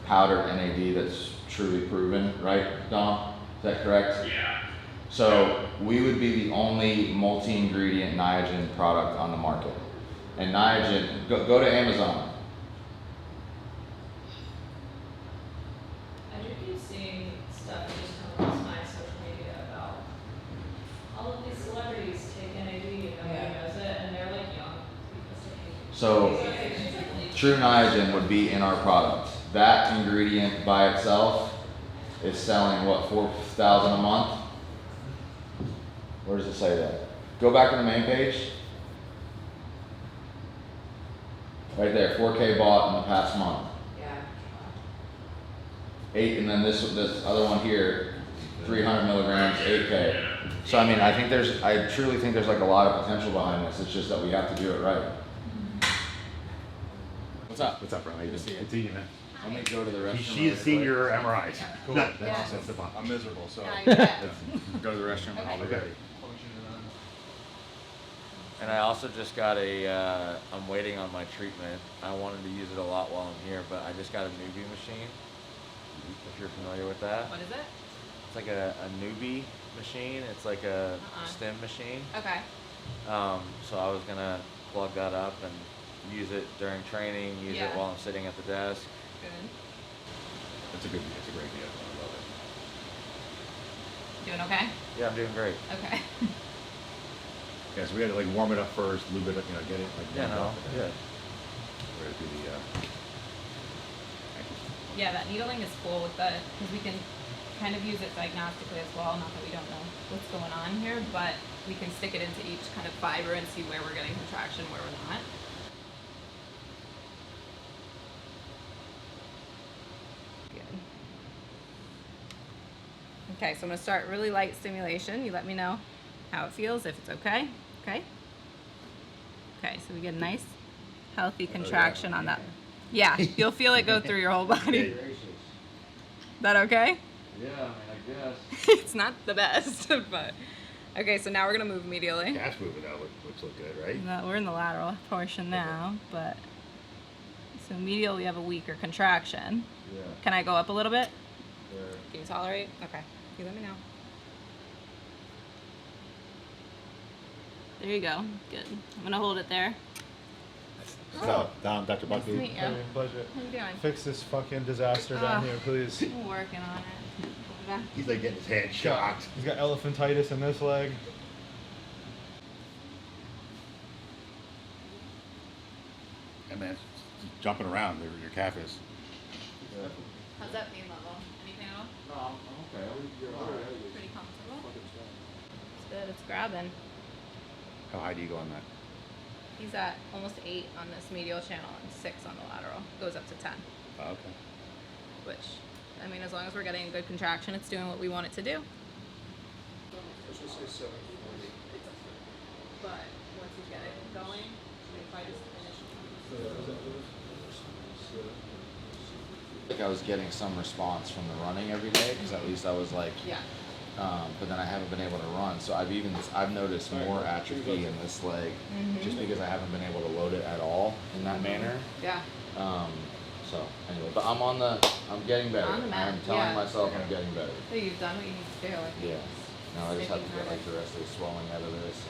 powdered NAD that's truly proven, right, Dom? Is that correct? Yeah. So we would be the only multi-ingredient Niagen product on the market. And Niagen, go to Amazon. I do keep seeing stuff that just come across my social media about all of these celebrities take NAD and nobody knows it, and they're like young. So, True Niagen would be in our product. That ingredient by itself is selling what, 4,000 a month? Where does it say that? Go back to the main page. Right there, 4K bought in the past month. Yeah. 8, and then this other one here, 300 milligrams, 8K. So I mean, I truly think there's like a lot of potential behind this. It's just that we have to do it right. What's up? What's up, bro? Good to see you. Good to see you, man. Let me go to the restroom. She has seen your MRIs. Cool. That's Yeah. the fun. I'm miserable, so Go to the restroom and I'll be Okay. ready. And I also just got I'm waiting on my treatment. I wanted to use it a lot while I'm here, but I just got a newbie machine, if you're familiar with that. What is it? It's like a newbie machine. It's like a stim machine. Okay. So I was gonna plug that up and use it during training, use it while I'm sitting at the desk. Good. It's a great deal. I love it. Doing okay? Yeah, I'm doing great. Okay. Yeah, so we had to like warm it up first, lube it up, get it like Yeah, warmed no, up, and then we're gonna do the Yeah, that needling is cool because we can kind of use it diagnostically as well. Not that we don't know what's going on here, but we can stick it into each kind of fiber and see where we're getting contraction, where we're not. Good. Okay, so I'm gonna start really light stimulation. You let me know how it feels, if it's okay. Okay? Okay, so we get a nice, healthy contraction on that. Yeah, you'll feel it go through your whole body. Is that okay? Yeah, I mean, I guess. It's not the best, but okay. So now we're gonna move medially. gas moving now, which look good, right? No, we're in the lateral portion now, but so medial we have a weaker contraction. Yeah. Can I go up a little bit? Sure. Can you tolerate? Okay. You let me know. There you go. Good. I'm gonna hold it there. So, Dr. Nice to Buckley. meet you. Pleasure. How you doing? Fix this fucking disaster down here, please. I'm working on it. He's like getting his hand shocked. He's got elephantitis in this leg. And man, it's jumping around, your calf is. How's that pain level? Anything at all? No, I'm okay. Pretty comfortable. It's good. It's grabbing. How high do you go on that? He's at almost 8 on this medial channel and 6 on the lateral. Goes up to 10. Oh, okay. Which, I mean, as long as we're getting a good contraction, it's doing what we want it to do. But once you get it going, if I just finish. I think I was getting some response from the running every day, because at least I was like, Yeah. but then I haven't been able to run. So I've noticed more atrophy in this leg, just because I haven't been able to load it at all in that manner. Yeah. So anyway, but I'm getting better. On the mend, I'm telling yeah. myself I'm getting better. So you've done what you need to do. Yeah. Now I just have to Sticking get like harder. the rest of the swelling out of this.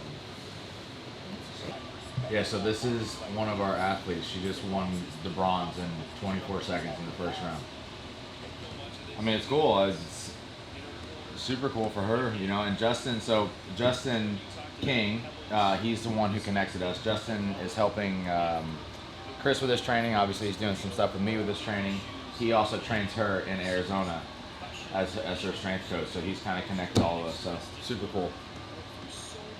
Yeah, so this is one of our athletes. She just won the bronze in 24 seconds in the first round. I mean, it's cool. It's super cool for her, you know. And Justin King, he's the one who connected us. Justin is helping Chris with his training. Obviously, he's doing some stuff with me with his training. He also trains her in Arizona as her strength coach. So he's kind of connected all of us. So super cool.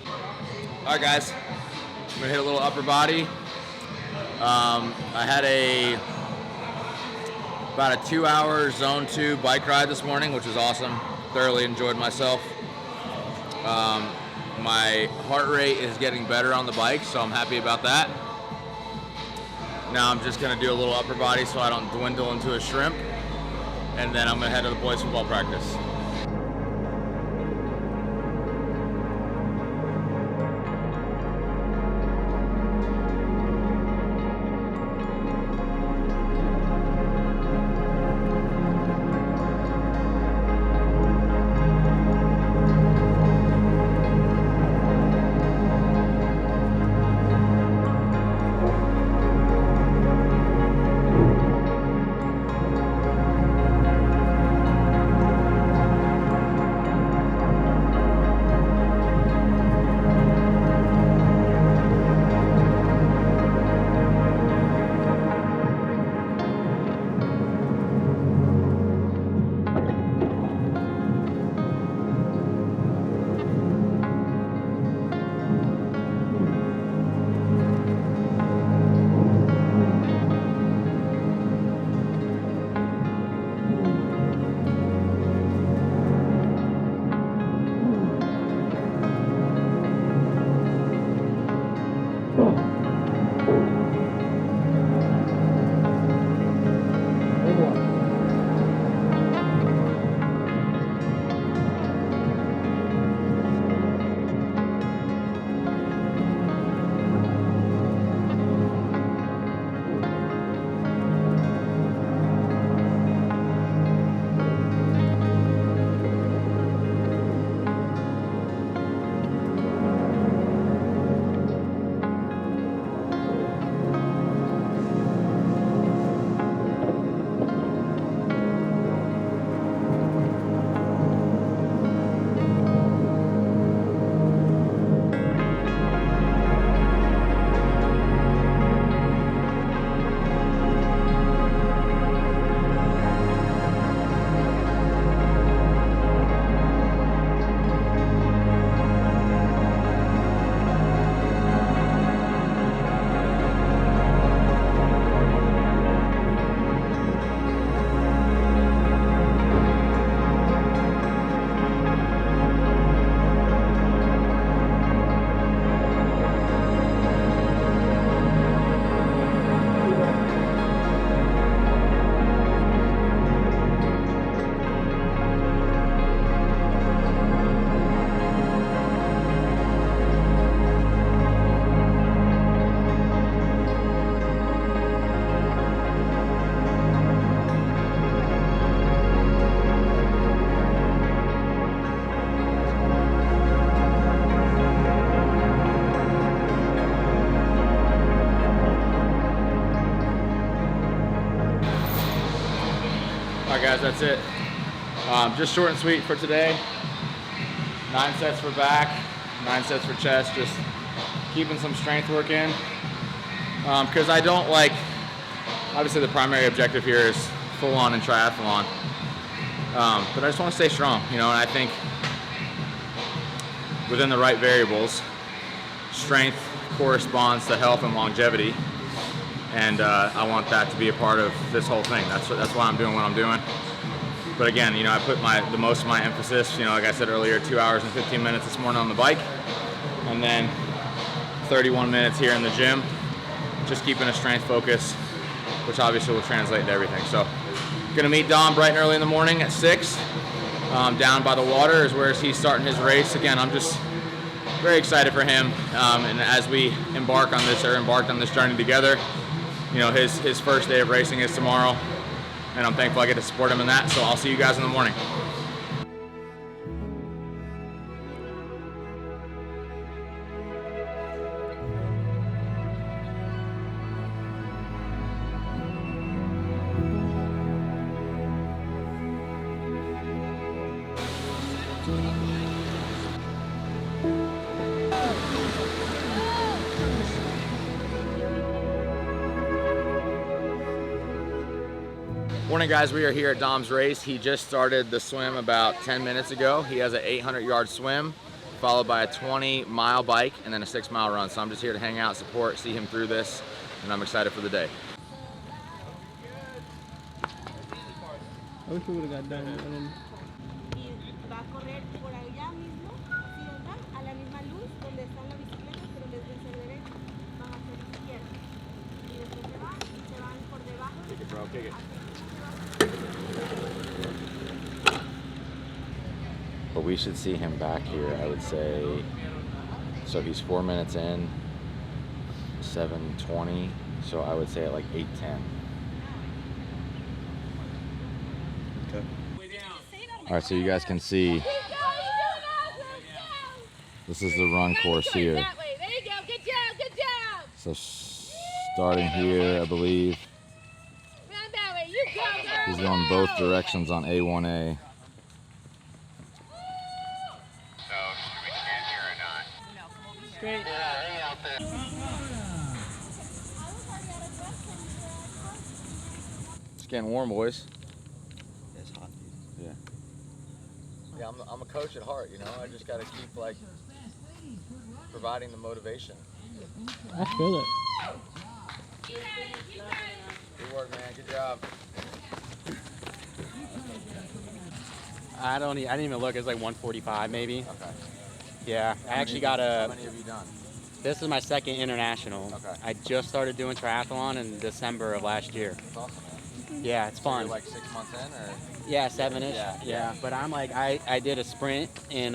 All right, guys. I'm gonna hit a little upper body. I had about a 2-hour zone 2 bike ride this morning, which was awesome. Thoroughly enjoyed myself. My heart rate is getting better on the bike, so I'm happy about that. Now I'm just gonna do a little upper body so I don't dwindle into a shrimp, and then I'm gonna head to the boys' football practice. guys, that's it. Just short and sweet for today. 9 sets for back, 9 sets for chest, just keeping some strength work in. Because I don't like, obviously the primary objective here is full on in triathlon. But I just want to stay strong, you know, and I think within the right variables, strength corresponds to health and longevity. And I want that to be a part of this whole thing. That's why I'm doing what I'm doing. But again, you know, I put the most of my emphasis, you know, like I said earlier, 2 hours and 15 minutes this morning on the bike, and then 31 minutes here in the gym, just keeping a strength focus, which obviously will translate into everything. So, gonna meet Dom bright and early in the morning at 6. Down by the water is where he's starting his race. Again, I'm just very excited for him, and as we embarked on this journey together, you know, his first day of racing is tomorrow. And I'm thankful I get to support him in that. So I'll see you guys in the morning. Morning guys, we are here at Dom's race. He just started the swim about 10 minutes ago. He has an 800-yard swim, followed by a 20-mile bike, and then a 6-mile run. So I'm just here to hang out, support, see him through this, and I'm excited for the day. I wish we would have got done. Kick it, bro, kick it. But we should see him back here, I would say. So he's 4 minutes in, 7:20. So I would say at like 8:10. Okay. All right, so you guys can see, this is the run course here. There you go. Good job. Good job. So starting here, I believe. Run that way. You go, girl. He's going both directions on A1A. Straight. It's getting warm, boys. It's hot, dude. Yeah. Yeah, I'm a coach at heart, you know. I just got to keep like providing the motivation. I feel it. Good work, man. Good job. I didn't even look. It's like 145 maybe. Okay. Yeah, I actually got a. How many have you done? This is my second international. Okay. I just started doing triathlon in December of last year. That's awesome, man. Yeah, it's So fun. you're like 6 months in, or? Yeah, 7-ish. Yeah. But I'm like, I did a sprint in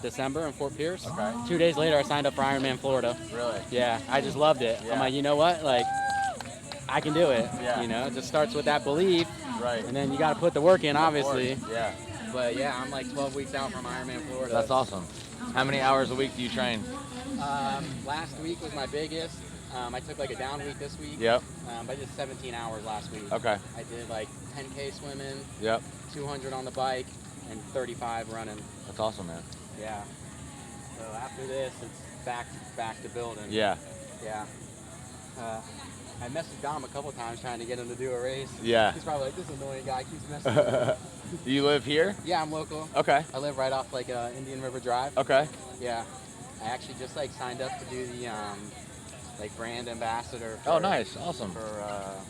December in Fort Pierce. Okay. 2 days later, I signed up for Ironman Florida. Really? Yeah, I just loved it. Yeah. I'm like, you know what? Like, I can do it. Yeah. You know, it just starts with that belief. Right. And then you got to put the work in, obviously. Yeah. But yeah, I'm like 12 weeks out from Ironman Florida. That's awesome. How many hours a week do you train? Last week was my biggest. I took like a down week this week. Yep. I did 17 hours last week. Okay. I did like 10K swimming. Yep. 200 on the bike, and 35 running. That's awesome, man. Yeah. So after this, it's back to building. Yeah. Yeah. I messaged Dom a couple times trying to get him to do a race. Yeah. He's probably like, this annoying guy keeps messing with me. Do you live here? Yeah, I'm local. Okay. I live right off like Indian River Drive. Okay. Yeah. I actually just like signed up to do the like brand ambassador. For, Oh, nice. Awesome. For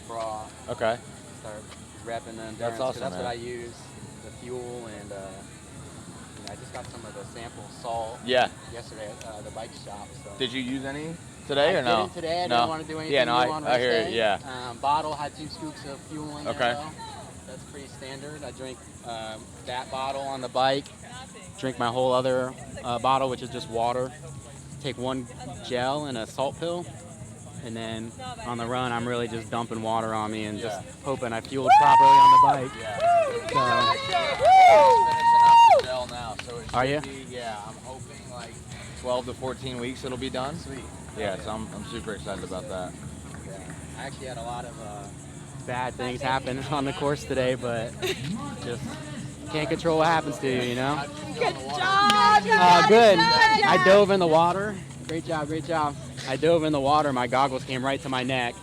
bra. Okay. Start repping the endurance. That's awesome, That's man. what I use. The fuel and I just got some of the sample salt. Yeah. Yesterday at the bike shop. So. Did you use any today or no? I didn't today. I no. didn't want to do anything Yeah, no, new on I race hear day. it. Yeah. Bottle had 2 scoops of fuel in there. Okay. Though. That's pretty standard. I drink that bottle on the bike. Drink my whole other bottle, which is just water. Take 1 gel and a salt pill. And then on the run, I'm really just dumping water on me and just hoping I fueled properly on the bike. Yeah. Finishing up the gel now, so it Are should you? be, yeah, I'm hoping like 12 to 14 weeks it'll be done. Sweet. Yeah, so I'm super excited about that. Yeah. I actually had a lot of bad things happen on the course today, but just can't control what happens to you, you know? Good job! Good. I dove in the water. Great job, great job. I dove in the water. My goggles came right to my neck,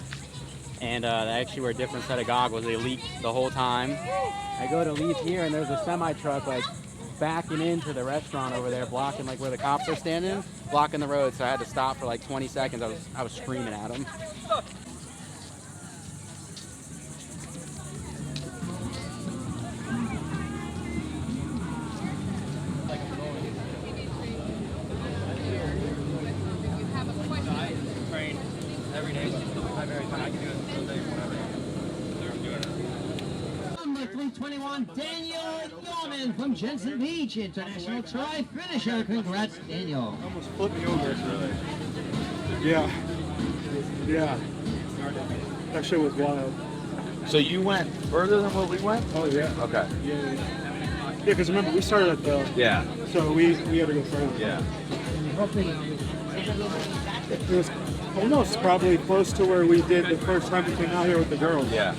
and they actually were a different set of goggles. They leaked the whole time. I go to leave here, and there's a semi-truck like backing into the restaurant over there, blocking like where the cops are standing, blocking the road. So I had to stop for like 20 seconds. I was screaming at them. Number 321, Daniel Yeoman from Jansen Beach, international try finisher. Congrats, Daniel. Almost flipped me over. Yeah. Yeah. That shit was wild. So you went further than what we went? Oh yeah. Okay. Yeah, because remember we started at the. Yeah. So we had to go further. Yeah. It was almost probably close to where we did the first time we came out here with the girls. Yeah.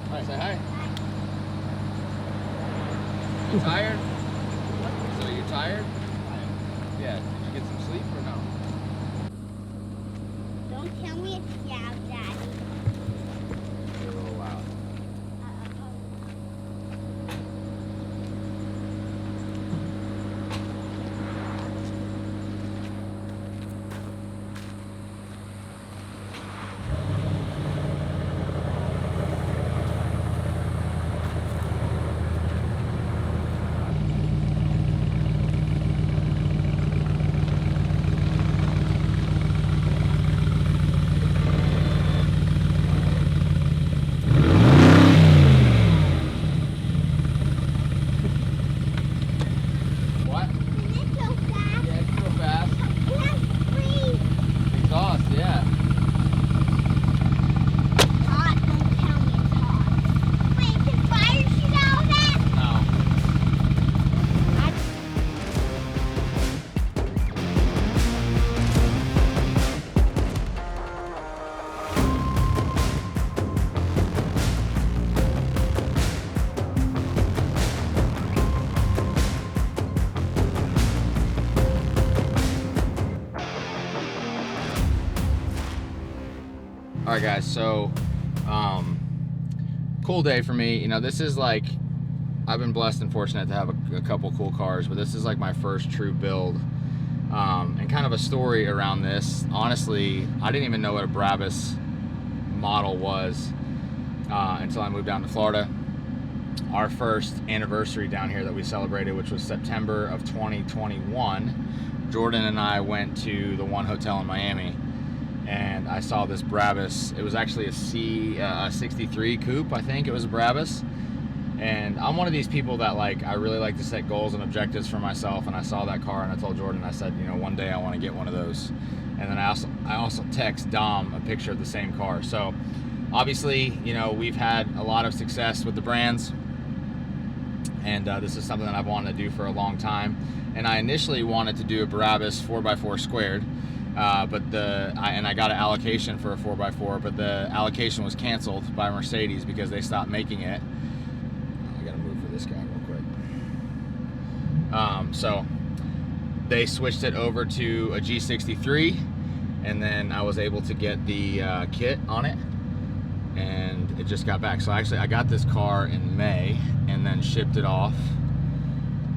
All right, say hi. You tired? So you tired? Yeah. Did you get some sleep or no? Don't tell me it's yeah, Daddy. Oh wow. What? It's so fast. Yeah, it's real fast. It has freeze. Exhaust, yeah. Hot, don't tell me it's hot. Wait, can fire shoot out of that? No. All right, guys, so cool day for me. You know, this is like, I've been blessed and fortunate to have a couple cool cars, but this is like my first true build. And kind of a story around this. Honestly, I didn't even know what a Brabus model was until I moved down to Florida. Our first anniversary down here that we celebrated, which was September of 2021, Jordan and I went to the one hotel in Miami, and I saw this Brabus. It was actually a C63 coupe, I think it was a Brabus. And I'm one of these people that I really like to set goals and objectives for myself, and I saw that car and I told Jordan, I said, you know, one day I want to get one of those. And then I also text Dom a picture of the same car. So obviously, you know, we've had a lot of success with the brands, and this is something that I've wanted to do for a long time. And I initially wanted to do a Brabus 4x4 squared, but I got an allocation for a 4x4, but the allocation was canceled by Mercedes because they stopped making it. I gotta move for this guy real quick. So they switched it over to a G63, and then I was able to get the kit on it, and it just got back. So actually I got this car in May and then shipped it off,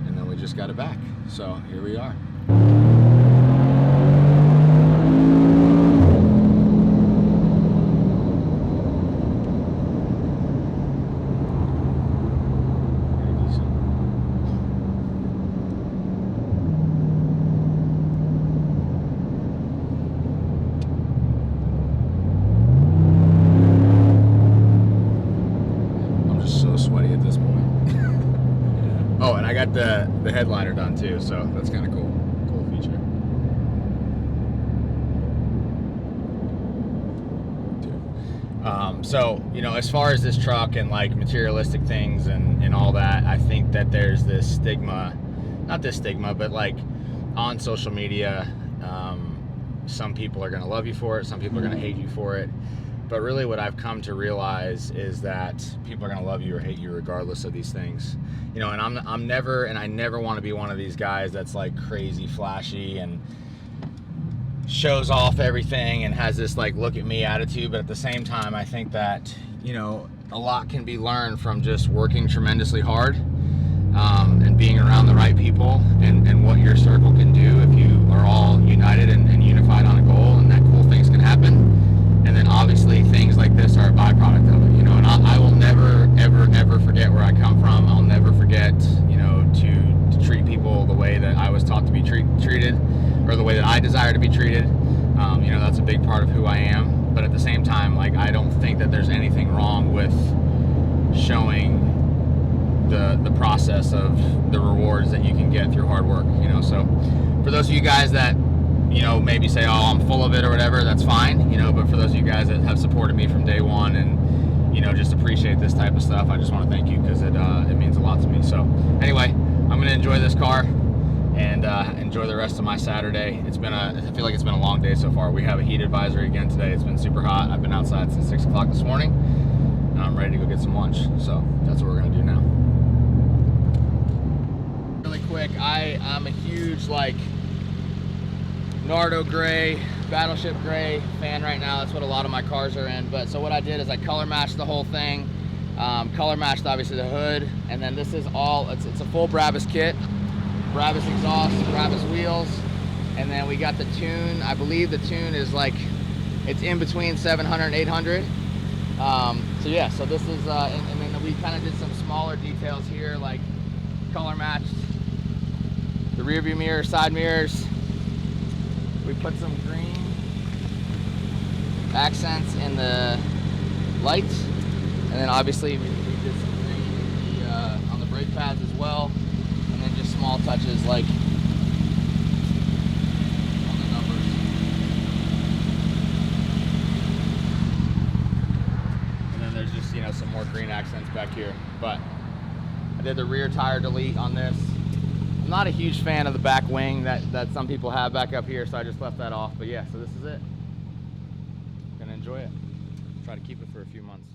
and then we just got it back. So here we are. The headliner done too, so that's kind of cool feature. So, you know, as far as this truck and like materialistic things and all that, I think that there's this stigma, not this stigma, but like on social media, some people are going to love you for it, some people are going to hate you for it. But really what I've come to realize is that people are going to love you or hate you regardless of these things. You know, and I'm never, and I never want to be one of these guys that's like crazy flashy and shows off everything and has this like look at me attitude. But at the same time, I think that, you know, a lot can be learned from just working tremendously hard and being around the right people and what your circle can do if you are all united and unified on a goal, and that cool things can happen. And then obviously things like this are a byproduct of it, you know, and I will never, ever forget where I come from. I'll never forget, you know, to treat people the way that I was taught to be treated, or the way that I desire to be treated. You know, that's a big part of who I am. But at the same time, like, I don't think that there's anything wrong with showing the process of the rewards that you can get through hard work, you know. So for those of you guys that, you know, maybe say, oh, I'm full of it or whatever, that's fine, you know. But for those of you guys that have supported me from day one and, you know, just appreciate this type of stuff, I just want to thank you, because it means a lot to me. So anyway, I'm going to enjoy this car and enjoy the rest of my Saturday. I feel like it's been a long day so far. We have a heat advisory again today. It's been super hot. I've been outside since 6 o'clock this morning, and I'm ready to go get some lunch. So that's what we're going to do now. Really quick, I'm a huge, like, Nardo gray, Battleship gray fan right now. That's what a lot of my cars are in. But so what I did is I color matched the whole thing. Color matched obviously the hood, and then this is all, it's a full Brabus kit. Brabus exhaust, Brabus wheels, and then we got the tune. I believe the tune is like, it's in between 700 and 800. So yeah, so this is, and then we kind of did some smaller details here, like color matched the rear view mirror, side mirrors. We put some green accents in the lights, and then obviously we did some green on the brake pads as well, and then just small touches like on the numbers. And then there's just, you know, some more green accents back here. But I did the rear tire delete on this. I'm not a huge fan of the back wing that some people have back up here, so I just left that off. But yeah, so this is it. Gonna enjoy it. Try to keep it for a few months.